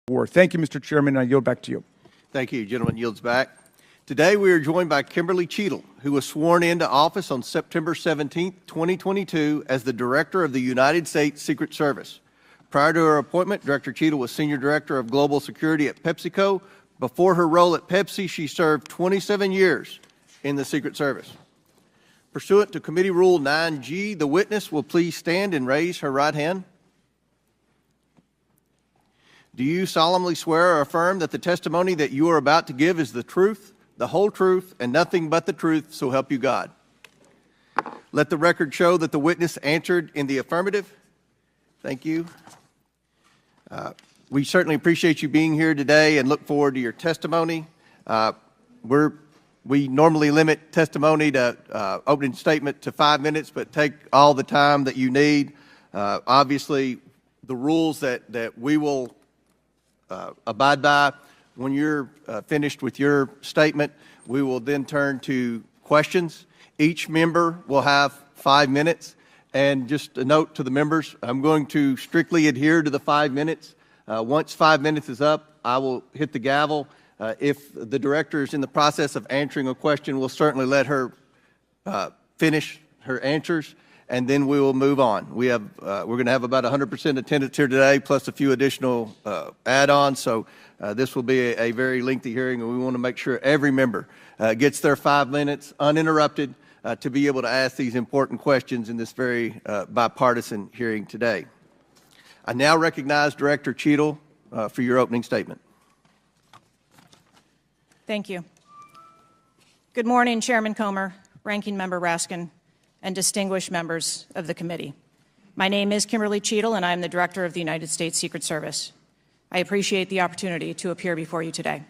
war. Thank you, Mr. Chairman, and I yield back to you. Thank you. Gentleman yields back. Today we are joined by Kimberly Cheadle, who was sworn into office on September 17, 2022 as the Director of the United States Secret Service. Prior to her appointment, Director Cheadle was Senior Director of Global Security at PepsiCo. Before her role at Pepsi, she served 27 years in the Secret Service. Pursuant to Committee Rule 9G, the witness will please stand and raise her right hand. Do you solemnly swear or affirm that the testimony that you are about to give is the truth, the whole truth, and nothing but the truth, so help you God? Let the record show that the witness answered in the affirmative. Thank you. We certainly appreciate you being here today and look forward to your testimony. We normally limit testimony to opening statement to 5 minutes, but take all the time that you need. Obviously, the rules that we will abide by. When you're finished with your statement, we will then turn to questions. Each member will have 5 minutes. And just a note to the members, I'm going to strictly adhere to the 5 minutes. Once 5 minutes is up, I will hit the gavel. If the director is in the process of answering a question, we'll certainly let her finish her answers, and then we will move on. We're going to have about 100% attendance here today, plus a few additional add-ons. So this will be a very lengthy hearing, and we want to make sure every member gets their 5 minutes uninterrupted to be able to ask these important questions in this very bipartisan hearing today. I now recognize Director Cheadle for your opening statement. Thank you. Good morning, Chairman Comer, Ranking Member Raskin, and distinguished members of the committee. My name is Kimberly Cheadle, and I am the Director of the United States Secret Service. I appreciate the opportunity to appear before you today.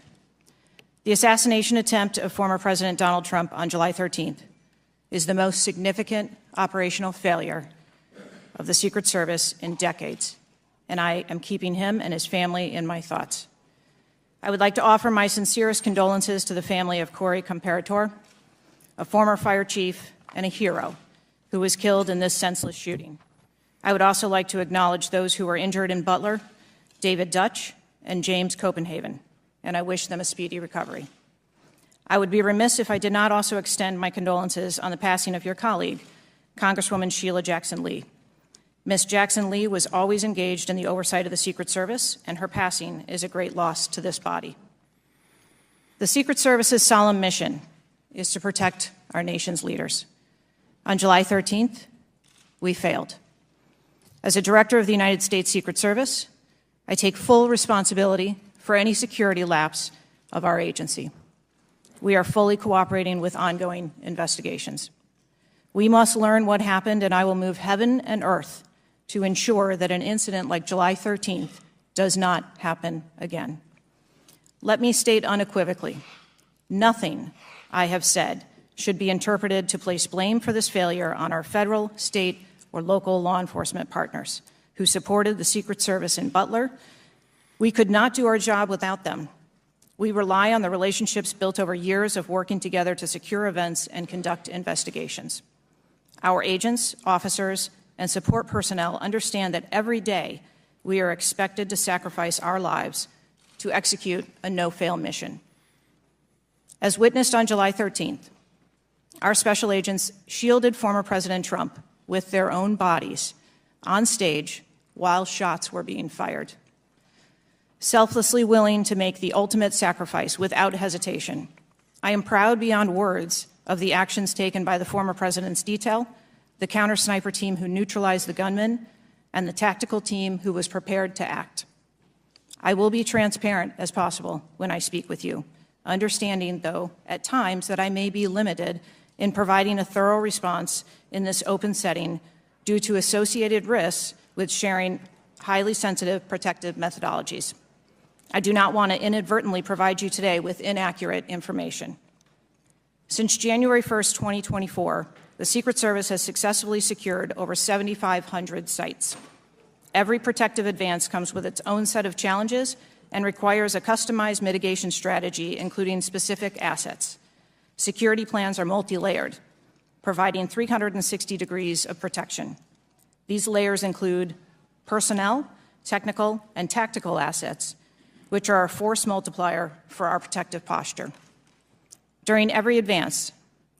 The assassination attempt of former President Donald Trump on July 13th is the most significant operational failure of the Secret Service in decades, and I am keeping him and his family in my thoughts. I would like to offer my sincerest condolences to the family of Corey Comparator, a former fire chief and a hero who was killed in this senseless shooting. I would also like to acknowledge those who were injured in Butler, David Dutch and James Copenhagen, and I wish them a speedy recovery. I would be remiss if I did not also extend my condolences on the passing of your colleague, Congresswoman Sheila Jackson Lee. Ms. Jackson Lee was always engaged in the oversight of the Secret Service, and her passing is a great loss to this body. The Secret Service's solemn mission is to protect our nation's leaders. On July 13th, we failed. As a director of the United States Secret Service, I take full responsibility for any security lapse of our agency. We are fully cooperating with ongoing investigations. We must learn what happened, and I will move heaven and earth to ensure that an incident like July 13th does not happen again. Let me state unequivocally, nothing I have said should be interpreted to place blame for this failure on our federal, state, or local law enforcement partners who supported the Secret Service in Butler. We could not do our job without them. We rely on the relationships built over years of working together to secure events and conduct investigations. Our agents, officers, and support personnel understand that every day we are expected to sacrifice our lives to execute a no-fail mission. As witnessed on July 13th, our special agents shielded former President Trump with their own bodies on stage while shots were being fired. Selflessly willing to make the ultimate sacrifice without hesitation, I am proud beyond words of the actions taken by the former president's detail, the counter-sniper team who neutralized the gunman, and the tactical team who was prepared to act. I will be transparent as possible when I speak with you, understanding, though, at times that I may be limited in providing a thorough response in this open setting due to associated risks with sharing highly sensitive protective methodologies. I do not want to inadvertently provide you today with inaccurate information. Since January 1st, 2024, the Secret Service has successfully secured over 7,500 sites. Every protective advance comes with its own set of challenges and requires a customized mitigation strategy, including specific assets. Security plans are multi-layered, providing 360 degrees of protection. These layers include personnel, technical, and tactical assets, which are a force multiplier for our protective posture. During every advance,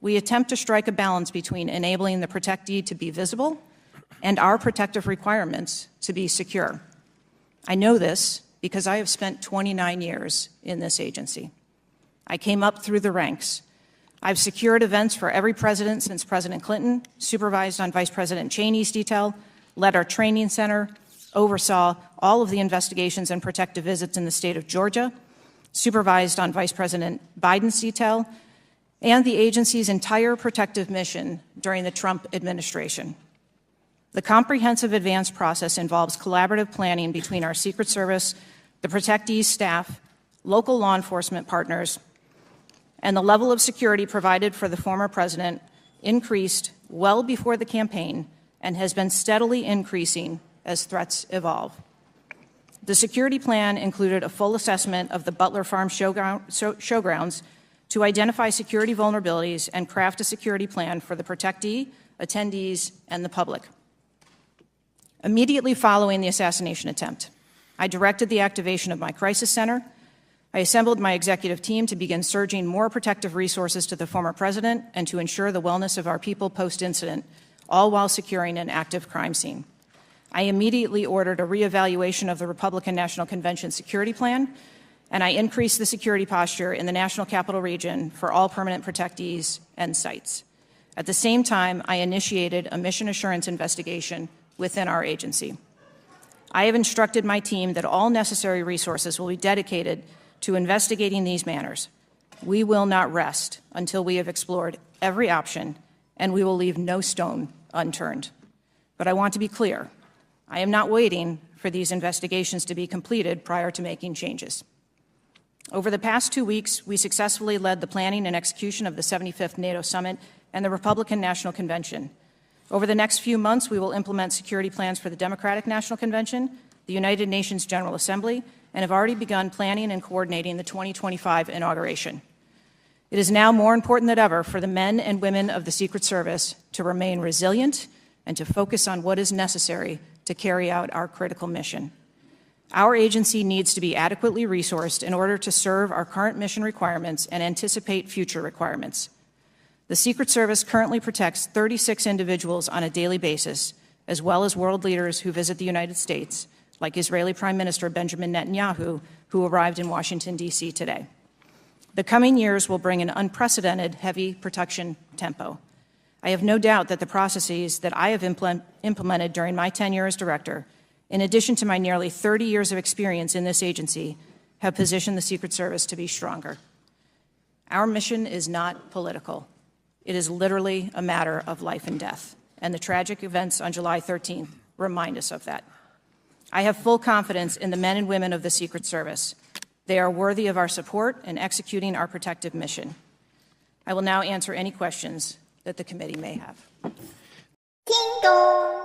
we attempt to strike a balance between enabling the protectee to be visible and our protective requirements to be secure. I know this because I have spent 29 years in this agency. I came up through the ranks. I've secured events for every president since President Clinton, supervised on Vice President Cheney's detail, led our training center, oversaw all of the investigations and protective visits in the state of Georgia, supervised on Vice President Biden's detail, and the agency's entire protective mission during the Trump administration. The comprehensive advance process involves collaborative planning between our Secret Service, the protectee's staff, local law enforcement partners, and the level of security provided for the former president increased well before the campaign and has been steadily increasing as threats evolve. The security plan included a full assessment of the Butler Farm showgrounds to identify security vulnerabilities and craft a security plan for the protectee, attendees, and the public. Immediately following the assassination attempt, I directed the activation of my crisis center. I assembled my executive team to begin surging more protective resources to the former president and to ensure the wellness of our people post-incident, all while securing an active crime scene. I immediately ordered a reevaluation of the Republican National Convention security plan, and I increased the security posture in the National Capital Region for all permanent protectees and sites. At the same time, I initiated a mission assurance investigation within our agency. I have instructed my team that all necessary resources will be dedicated to investigating these matters. We will not rest until we have explored every option, and we will leave no stone unturned. But I want to be clear, I am not waiting for these investigations to be completed prior to making changes. Over the past 2 weeks, we successfully led the planning and execution of the 75th NATO Summit and the Republican National Convention. Over the next few months, we will implement security plans for the Democratic National Convention, the United Nations General Assembly, and have already begun planning and coordinating the 2025 inauguration. It is now more important than ever for the men and women of the Secret Service to remain resilient and to focus on what is necessary to carry out our critical mission. Our agency needs to be adequately resourced in order to serve our current mission requirements and anticipate future requirements. The Secret Service currently protects 36 individuals on a daily basis, as well as world leaders who visit the United States, like Israeli Prime Minister Benjamin Netanyahu, who arrived in Washington, D.C. today. The coming years will bring an unprecedented heavy protection tempo. I have no doubt that the processes that I have implemented during my tenure as director, in addition to my nearly 30 years of experience in this agency, have positioned the Secret Service to be stronger. Our mission is not political. It is literally a matter of life and death, and the tragic events on July 13th remind us of that. I have full confidence in the men and women of the Secret Service. They are worthy of our support in executing our protective mission. I will now answer any questions that the committee may have. Ding dong.